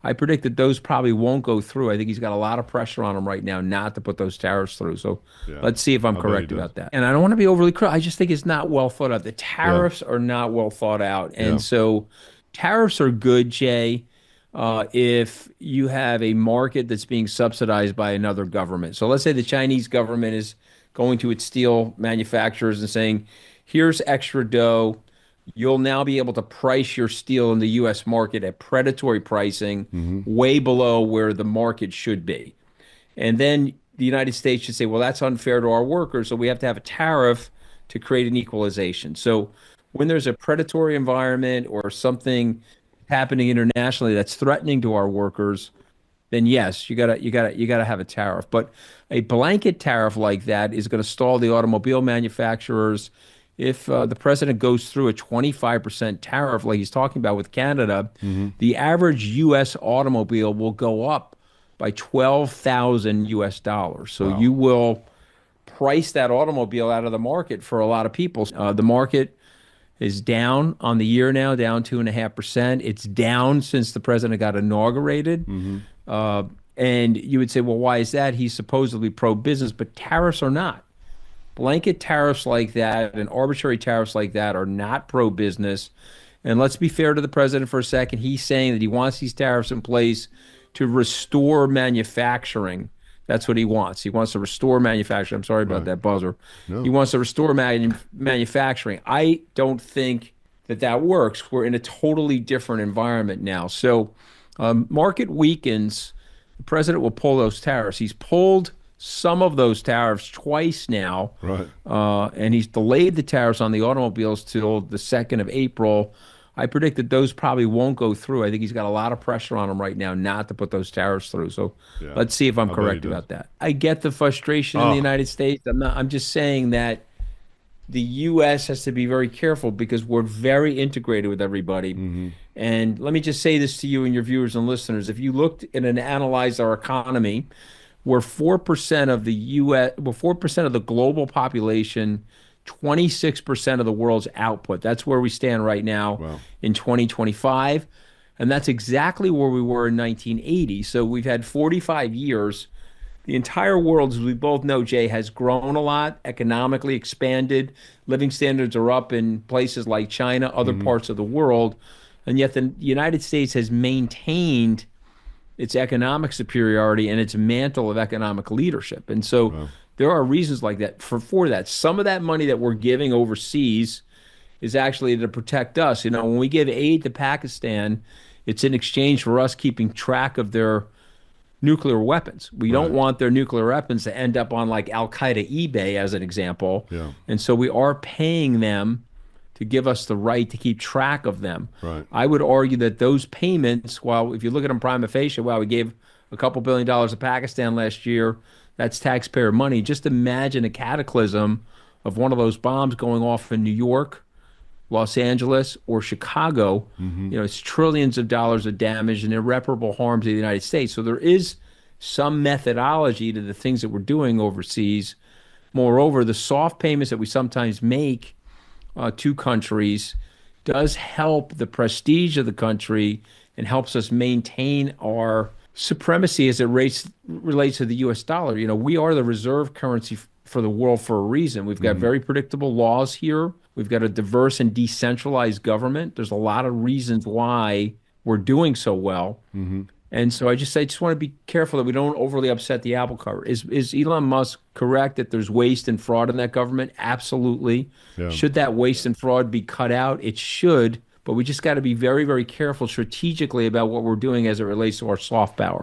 I predict that those probably won't go through. I think he's got a lot of pressure on him right now not to put those tariffs through. So Yeah, let's see if I'm I bet he correct does. about that. And I don't want to be overly critical. I just think it's not well thought out. The Yeah, tariffs are not well thought out. And yeah. so tariffs are good, Jay, if you have a market that's being subsidized by another government. So let's say the Chinese government is going to its steel manufacturers and saying, here's extra dough. You'll now be able to price your steel in the US market at predatory pricing, Hmm. way below where the market should be. And then the United States should say, well, that's unfair to our workers, so we have to have a tariff to create an equalization. So when there's a predatory environment or something happening internationally that's threatening to our workers, then yes, you gotta have a tariff. But a blanket tariff like that is going to stall the automobile manufacturers. If the president goes through a 25% tariff, like he's talking about with Canada, Hmm. the average U.S. automobile will go up by 12,000 US dollars. So Wow. you will price that automobile out of the market for a lot of people. The market is down on the year now, down 2.5%. It's down since the president got inaugurated. Hmm. Uh, and you would say, well, why is that? He's supposedly pro-business, but tariffs are not. Blanket tariffs like that and arbitrary tariffs like that are not pro-business. And let's be fair to the president for a second. He's saying that he wants these tariffs in place to restore manufacturing. That's what he wants. He wants to restore manufacturing. I'm sorry about Right. that buzzer. He No. wants to restore manufacturing. I don't think that that works. We're in a totally different environment now. So, market weakens. The president will pull those tariffs. He's pulled some of those tariffs twice now, Right. and he's delayed the tariffs on the automobiles till the 2nd of April. I predict that those probably won't go through. I think he's got a lot of pressure on him right now not to put those tariffs through. So Yeah, let's see if I'm I bet he correct does. about that. I get the frustration in the Oh, United States. I'm just saying that the US has to be very careful because we're very integrated with everybody. hmm. And let me just say this to you and your viewers and listeners. If you looked at and analyzed our economy, we're 4% of the US, we're 4% of the global population, 26% of the world's output. That's where we stand right now Wow. in 2025. And that's exactly where we were in 1980. So we've had 45 years. The entire world, as we both know, Jay, has grown a lot, economically expanded. Living standards are up in places like China, other Hmm. parts of the world. And yet the United States has maintained its economic superiority and its mantle of economic leadership. And so Wow. there are reasons like that for that. Some of that money that we're giving overseas is actually to protect us. You know, when we give aid to Pakistan, it's in exchange for us keeping track of their nuclear weapons. We don't Right. want their nuclear weapons to end up on like Al Qaeda eBay, as an example. Yeah. And so we are paying them to give us the right to keep track of them. Right. I would argue that those payments, while if you look at them prima facie, wow, we gave a couple $1 billion to Pakistan last year, that's taxpayer money. Just imagine a cataclysm of one of those bombs going off in New York, Los Angeles, or Chicago. Hmm. You know, it's trillions of dollars of damage and irreparable harm to the United States. So there is some methodology to the things that we're doing overseas. Moreover, the soft payments that we sometimes make to countries does help the prestige of the country and helps us maintain our supremacy as it relates to the US dollar. You know, we are the reserve currency for the world for a reason. We've got Hmm. very predictable laws here. We've got a diverse and decentralized government. There's a lot of reasons why we're doing so well. Hmm. And so I just want to be careful that we don't overly upset the apple cart. Is Elon Musk correct that there's waste and fraud in that government? Absolutely. Yeah. Should that waste and fraud be cut out? It should, but we just got to be very, very careful strategically about what we're doing as it relates to our soft power.